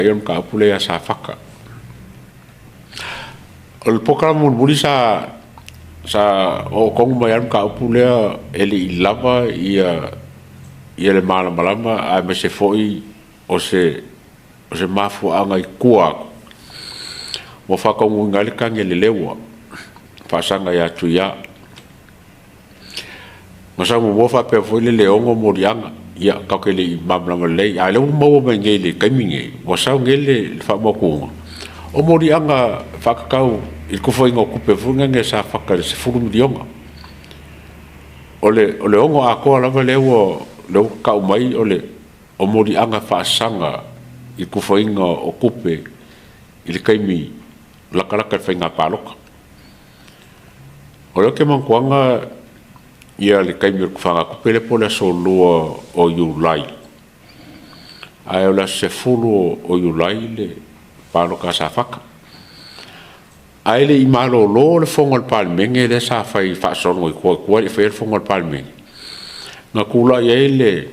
Ia ka pule sa faka. O poka mo buli sa o kong mai ka pule ele lava ia le malama a me se foi o se mafu anga i kua. Mo faka ngali ka ngele lewa. Pasanga ya tuya. Masa mo fa pe foi le ongo morianga. Ia kakele mamlanga lei a le mo ngele kaminge o sa ngele fa mo ko o mori anga fa kau il ko foi ngo kupe funga nge sa fa ka se furu dionga ole ongo a ko la vale wo le ka mai ole o mori anga fa sanga il ko foi ngo o kupe il kaimi la kala ka fa nga palok ole ke man kwanga ia le kaimi ko fa ko pele pola so lo o yulai ai ola se fulu o yulai le palo ka sa faka ai le imalo lo le fongo palmenge le sa fai fa so no ko le fe fongo palmenge na kula ye le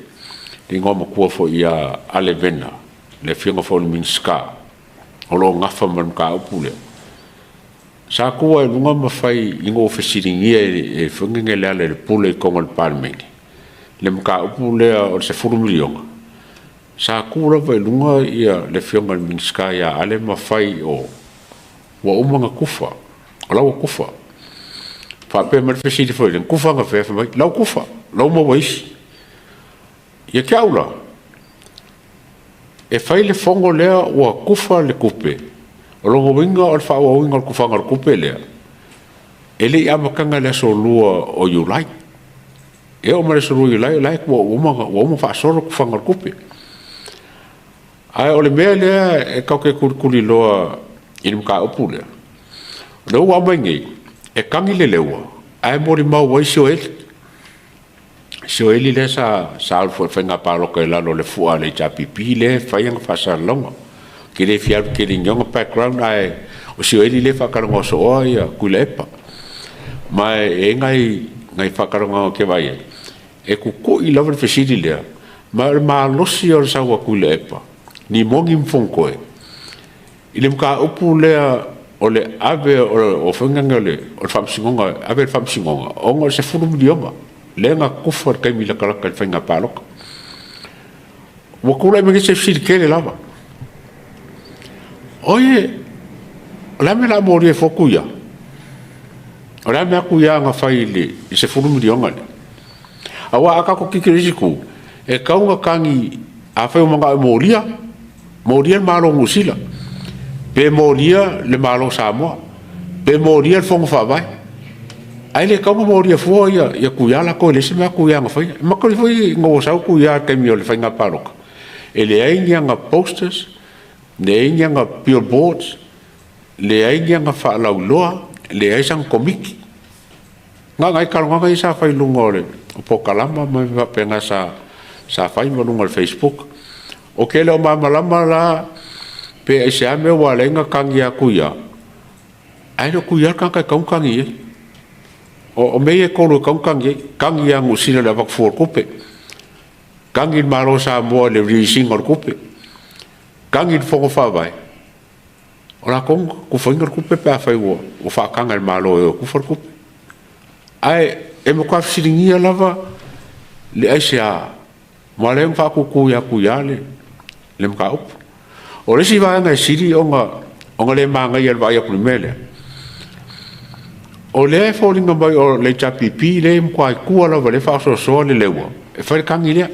ngoma ko fo ia ale vena le fingo fo minska o lo ngafa man ka upule sa kua e lunga mawhai ingo whesiringia e whungenge le pule konga le palmenge. Le mka upu lea o se furumilionga. Sa kua rawa e lunga ia le whionga le minska ia ale mawhai o wa umanga kufa. O lawa kufa. Whape mara whesiri fwoi, le kufa nga whewha mai, lau kufa, lau mawa isi. Ia kia ula. E whai le whongo lea ua kufa le kupe. O longo winga o le whaua winga o kufanga o kupe lea. Ele i amakanga le so lua o yulai. E o mare so lua yulai, lai kua uma whaasoro kufanga o kupe. Ai o le mea lea e kauke kurikuri loa inu ka upu lea. Le ua amaingei, e kangi le leua. Ai mori mau wai sio ele. Sio ele le sa alfu e whainga paroka e lalo le fua le japipi le whaianga whasa longa. Ke le fiaru ke le nyonga background ai o sio eli le whakaronga so oa ia kule epa. Mai e ngai whakaronga ke vai e kuko i lawa le whesiri lea. Ma le maa losi o le saua kule epa. Ni mongi mfonkoe. I le mga upu lea o le ave o whenganga le o le whamsingonga, ave le whamsingonga. Onga se furu milioma. Le nga kufa kai mila kalaka le whainga pāloka. Wakula i mga se fsiri ke le lava. Oye, la me la mori e fokuya. La me akuya nga fai le, i se furu milionga le. Awa aka ko kikirisiku, e kaunga kangi a fai umanga e moria le malo ngusila. Pe moria le malo Samoa. Pe moria le fonga whawai. Ai le kaunga moria fua ia kuya la koe le se me akuya nga fai. Maka le fai ngā wasau kuya te mio le fai ngā paroka. E le aingia nga posters, le aingia nga billboards, le aingia nga whaalauloa, le aisang komiki. Nga ngai kalonga i sa whai lunga o le o pokalama mai wapenga sa whai malunga le Facebook. O ke leo mamalama la pe e se ame wale nga kangi a kuya. Ai lo kuya kankai kaunkangi e. O mei e koro kaunkangi, kangi a ngusina le wakfuor kupe. Kangi malo sa moa le rising or kupe. Kangi fongo whawai. O la kong, ku whaingar kupe pe a whai ua. O whaakanga le malo e o kufar kupe. Ai, e mo kwa fsiringia lava, le aise a, ma le whaakuku ia kuia le mga upu. O resi vaanga e siri onga le maanga ia le vai apuni mele. O le e fōringa mai o le japipi le mkwa i kua lava le whaasosoa le leua. E whaere kangi lea.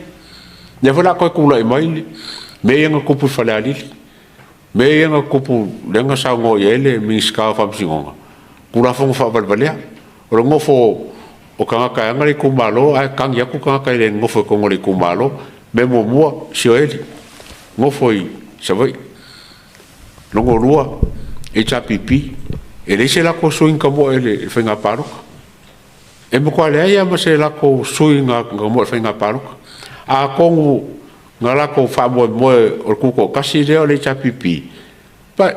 Ne whala koe kula i mai le. Me ianga kupu whale alili. Me ianga kupu lenga sao ngō i ele mi skao whamsingonga. Kula whonga whabalbalea. O le ngofo o kangaka anga le kumalo, ai kangi aku kangaka i le ngofo e kongo le kumalo, me mua sio eli. Ngofo i savai. Longo rua, e japipi, e le se lako suinga mo e le whainga paroka. E mo kwa lea ia ma se lako suinga mo e whainga paroka. A kongu nga lako whamoe moe o kuko kasi leo le japipi. Pa,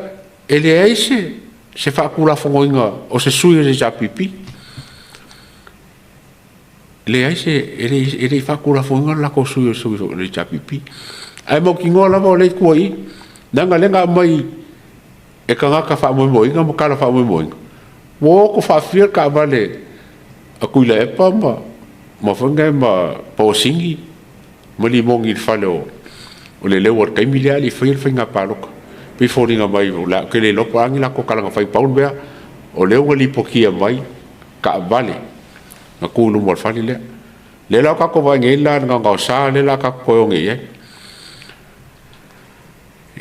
e le eise se whaakura whangoinga o se sui le japipi. Le eise, e le whaakura whangoinga lako sui le japipi. Ai mo ki ngoa lava o le kua i, nanga lenga mai e kanga ka fa mo inga mo kala fa mo inga wo ko fa fia ka vale a kuila e pa ma fanga ma pausingi mo li mongi fale o le lewa kai milia li fa nga paloka pe foringa mai la ke le lopo angi la ko kala fa paul bea o lewa li pokia mai ka vale na kulu mo fale le la ka ko va ngela nga sa le la ka ko nge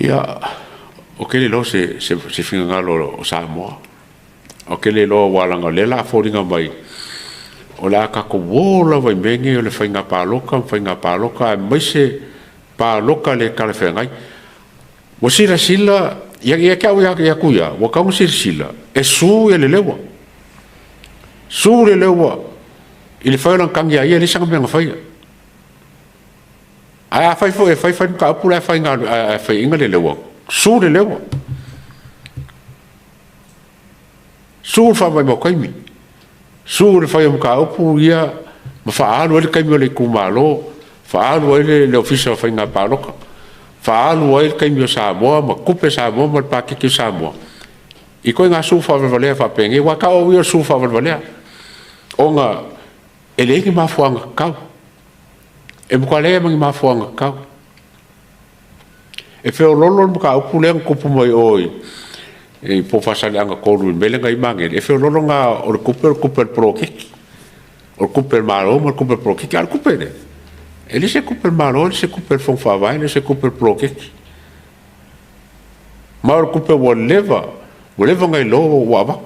ya o ke le lo se finga lo sa mo o ke le lo wala nga le la foringa mai o la ka ko wola vai mengi o le whainga pāloka mai se pāloka le kale whengai mo sila ia kia ia kuia wa kaunga sila e su e le lewa i le whailang kangi a ia le sanga menga whaia a whai fo e whai ka apura e whai inga le lewa su le lewa su whai mo kaimi su le fai ka upu ia ma faalu le kai le kumalo faalu le ofisa fai nga paloka faalu le kai sa mo ma kupe sa mo ma pa ki sa mo i ko nga su fa vale fa penge wa ka o su fa vale o nga ele ki ma fuanga ka e mo kale ma fuanga ka e fe o lolo mo ka upu le kupu mai oi e po fasale anga koru mele ngai mange e fe lolo nga o kuper pro kiki o kuper malo mo kuper pro kiki al kuper ele se kuper malo se kuper fon fa vai se kuper pro kiki ma o kuper whatever ngai lo wa ba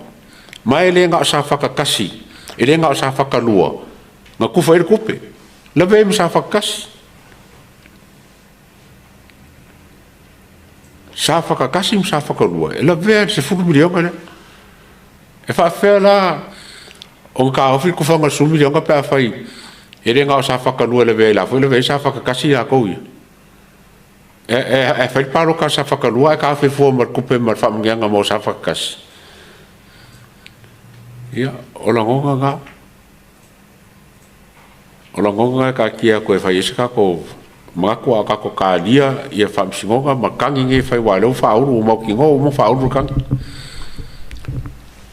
ma ele nga sa faka kasi ele nga sa faka lua nga kufa ele kuper la ve sa faka kasi sa faka kasi sa faka lua e la vea se fuku milionga le e fa fela o ka ofi ku fanga su milionga pa fai e renga sa faka lua le vea la foi le vea sa faka kasi ya ko e fai palo ka sa faka lua ka fe fo mar kupe mar fa mnga mo sa faka kasi ya o la ngonga ka kia ko e fai ska ko mako a kako kalia ia famsingonga makangi nge fai wale fa uru mo kingo mo fa uru kan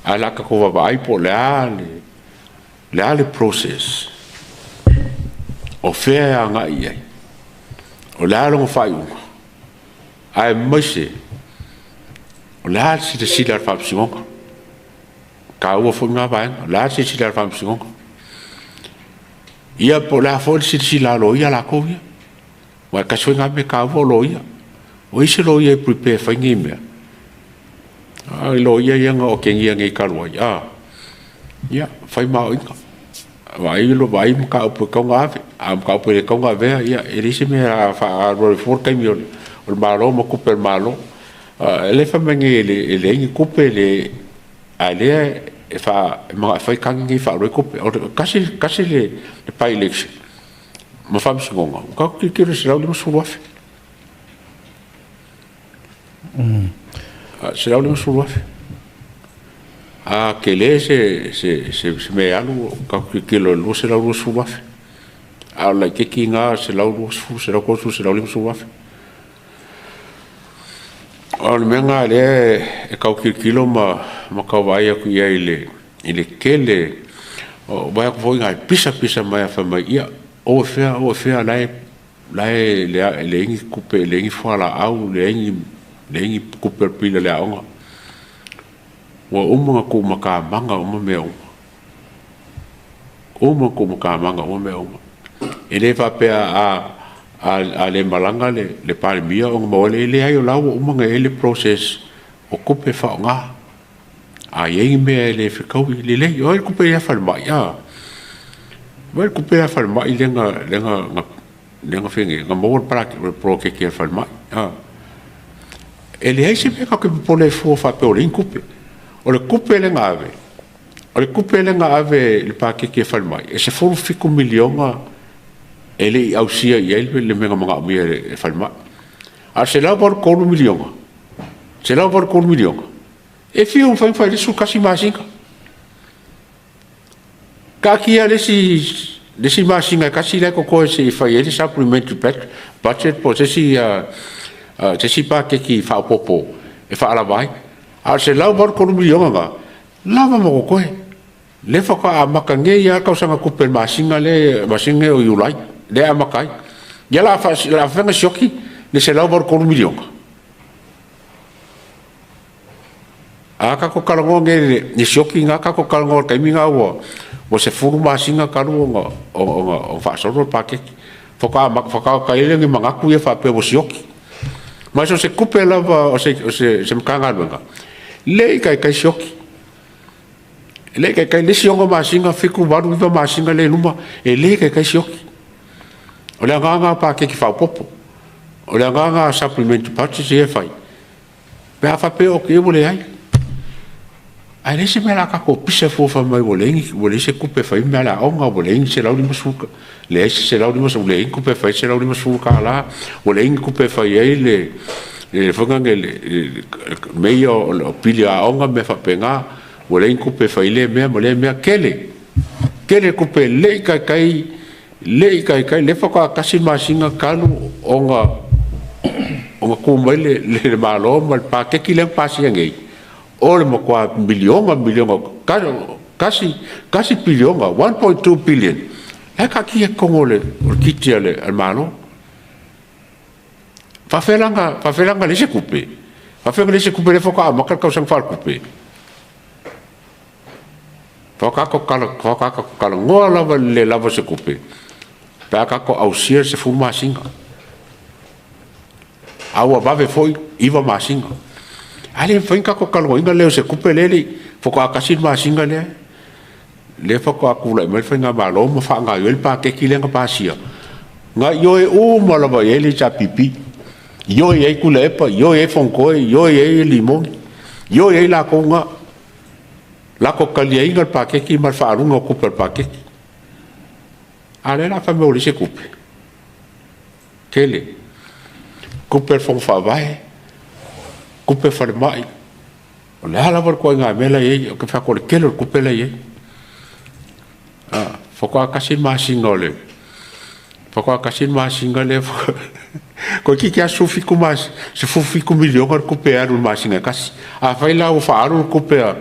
ala ka ko va ai po le process o fe anga ia o la lo fa u ai mose o la si de sila famsingonga ka u fo nga ba la si sila famsingonga ia po la fo si sila lo ia la ko ia wa ka swinga me ka voloia o ise lo ia prepare fa ngime ai lo ia yang o kengi ngai ka lo ya fai ma inga vai lo vai ka pu ka ngave am ka pu ka ngave ya elise me fa ro for ka mi o malo mo ku per malo ele fa mengi ele ngi ku pe le ale e fa ma fa ka ngi fa ro ku kasi le pa election ma fam singonga ka ki se lau le suruafe se lau le suruafe a que le se me alu ka ki lo se lau suruafe a la que kinga se lau se lau ko se lau le suruafe al menga le e ka ki lo ma ka vai ku ia ile kele o vai ko foi ngai pisa mai fa mai ia o fea le ingi kupe le ingi fala au le ingi kupe pila le aonga wa umunga ku makamanga uma meo uma ku makamanga uma meo e le fa pe a le malanga le palmia o mo le ai o lawo umunga ele process o kupe fa nga a yengi me le fikau le o kupe ya fa mai ya vai kupea fal mai lenga fingi nga mo para pro ke fal mai ele ai se ka ke pole fo fa pe o le kupe o le kupe lenga ave le pa ke fal mai e se fo fiku milionga ele au sia ele le menga manga mi e fal mai a se la por ko milionga e fi un fa le su kasi masinga ka kia le si masinga kasi le ko se fa ele supplementary budget po se si te sipa ke ki fa popo e fa ala vai a se lau bar ko milion nga lava mo ko le fa ka makange ya ka sanga ku per masinga le masinga o yulai le amakai ya la fa nga shoki le se lau bar ko milion aka ko kalango nge ni shoki nga ka ko kalango kai minga wo se furu masinga kalu nga o fa so pa ke foka ka ile ngi manga ku ye fa pe wo shoki mas o se kupe lava o se mkanga nga le kai shoki le kai le sionga masinga fiku baru viva masinga le luma le kai shoki o le nga pa ke ki fa popo o le nga supplement pati se fai pe fa pe o ke vole ai ai se me la ka ko pisa fo fa mai vole se kupe fai me la onga vole se la uli masuka le se la uli masuka le kupe fai se la uli masuka la vole kupe fai ai le fonga le meio o pilia onga me fa penga vole kupe fai le me kele kupe le kai le fa ka kasi masinga kalu onga ku mai le malo mal pa ke ki le pasi ngai o le mo kwa milion kasi billion 1.2 billion e ka ki e kongole o kitiale al malo fa felanga le se coupe fa felanga le se coupe le foka ma ka sang fal coupe foka ko kala ngola le lava se coupe pa ka ko ausier se fu masinga awa bave foi iva masinga ale foi ka ko kala inga le se coupe le foka ka sin masinga le foka ku le me foi nga malo ma fa nga yo pa ke kilenga pa sia nga yo e o mala ba ele cha pipi yo e ku le pa yo e fonko yo e limon yo e la ko nga la ko kalia inga pa ke ki mal fa runga ku per pa ke ale la fa me se coupe kele coupe fon fa vai coupe fa mai o le ala vor ko nga mela e ke fa ko le kele coupe le e foka kasi masingole foka kasi masingole ko ki kia sufi ku mas se fufi ku milion ko coupe aru masinga kasi a fai la o fa aru coupe a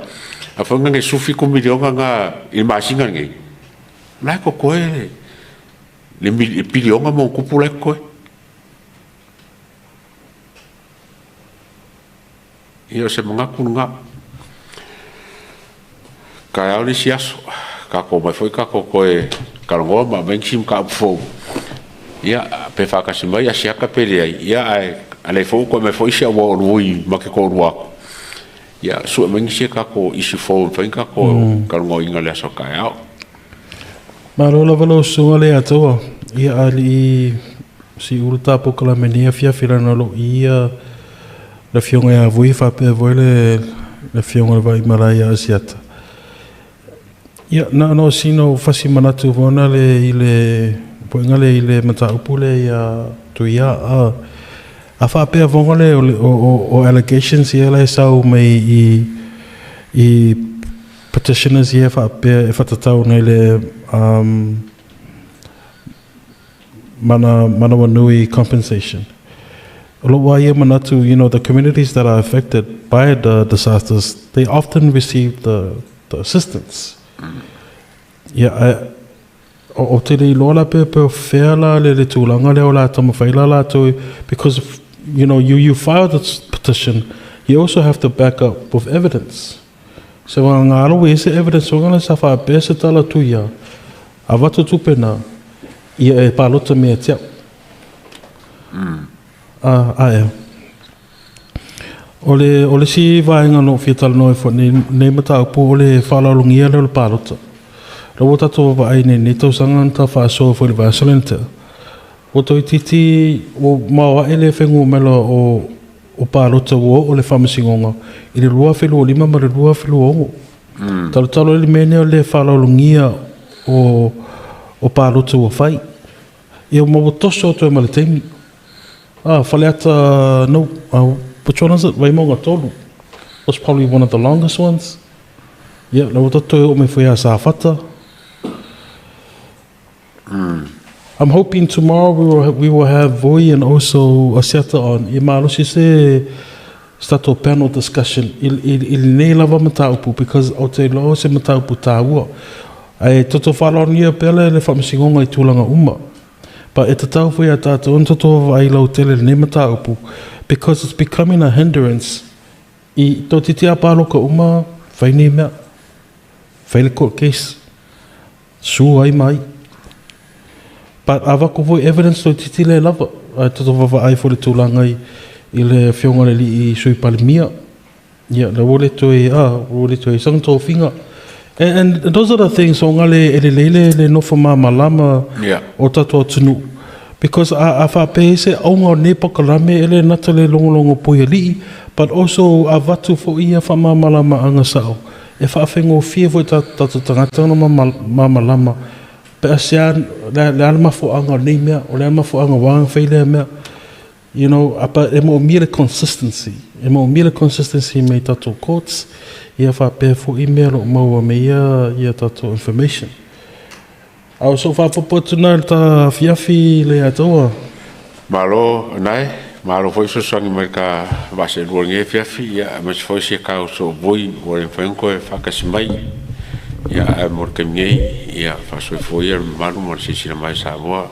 fa nga sufi ku milion nga il masinga ngai la ko ko le bilion mo kupule ko io se manga kunga ka ali siaso ka ko mai foi ka ko e ka ngo ma ben sim ka fo ia pe fa ka sima ia sia ka pele ia ai ale fo ko me foi sia wo rui ma ke ko rua ia su men sia ka ko isi fo fa ka ko ka ngo inga le so ka ia Marola valo sungale atua ia ali si urta po kala menia fia filana lo ia la fionga ya voi fa pe voile la fionga vai malaya asiata ia no sino fasi manatu vona le ile poingale ile mata upule ya tu ia a fa pe vongale o allegations ia la sau mai i petitioners ia fa pe fa tatau nele mana wanui compensation. Manatu, the communities that are affected by the disasters, they often receive the assistance. Yeah, o te li lola pe whela le tūlanga leo la tama whaila la tu, because you file this petition, you also have to back up with evidence. So ngā aro e se evidence o ngana sa wha pēse tala tu ia, a watu tupena, ia e pālota mea tiau. Aia. Ole si vaenga no fiatala noi fo ne mata upo ole whalalungia leo le pālota. Rawa tato wa aine ne tau sanganta wha soa fo le vasalenta. O toi titi o mawa ele whengu mela o pālota o le whamasingonga. I le rua whilu o lima ma le rua whilu o. Talo ele mene o le whalalungia o pālota o whai. Ia o mawa toso o toi maletemi. Faleata, no, which one is it? Waimonga tolu. Was probably one of the longest ones. Yeah, la wata toi o me whea sa whata. I'm hoping tomorrow we will have Voi and also Asiata on. I malosi se start a panel discussion. Il nei lava mataupu because o te lo se mataupu tāua. Ai toto whalonia pele le whamasingonga I tūlanga uma. But e te tau whai a tātou, toto ai lau tele le mataupu because it's becoming a hindrance. I tō titi a pāloka uma, whai nei mea. Whai le court case. Su ai mai. But avako voi evidence tō titi le lava. Ai toto wawa ai fo le tūlanga I le whionga le li I sui palimia. Yeah, le wole toi sang tō whinga. And those are the things o ngale ele le nofa malama o tato tunu. Because a whape se aunga o ne pakalame ele nata le longolongo poia li, but also a watu fo ia wha malama anga sao. E whaafengo fia fo tato tangata no malama. Pe asea le alama fo anga nei mea, o le alama fo anga wanga whaile mea. You know, apa e mo mire consistency. E mo mire consistency me tato courts. Ia whape fo I mea lo maua me ia tato information. Au so whapopo tuna ta fiafi le atoa. Malo, nai, malo foi so sangi mai ka vase luange fiafi, ia mas foi se ka so voi, o le whainko e whakasimai. Ia mor ke mei, ia whasoi foi e malu mor se sina mai sa moa.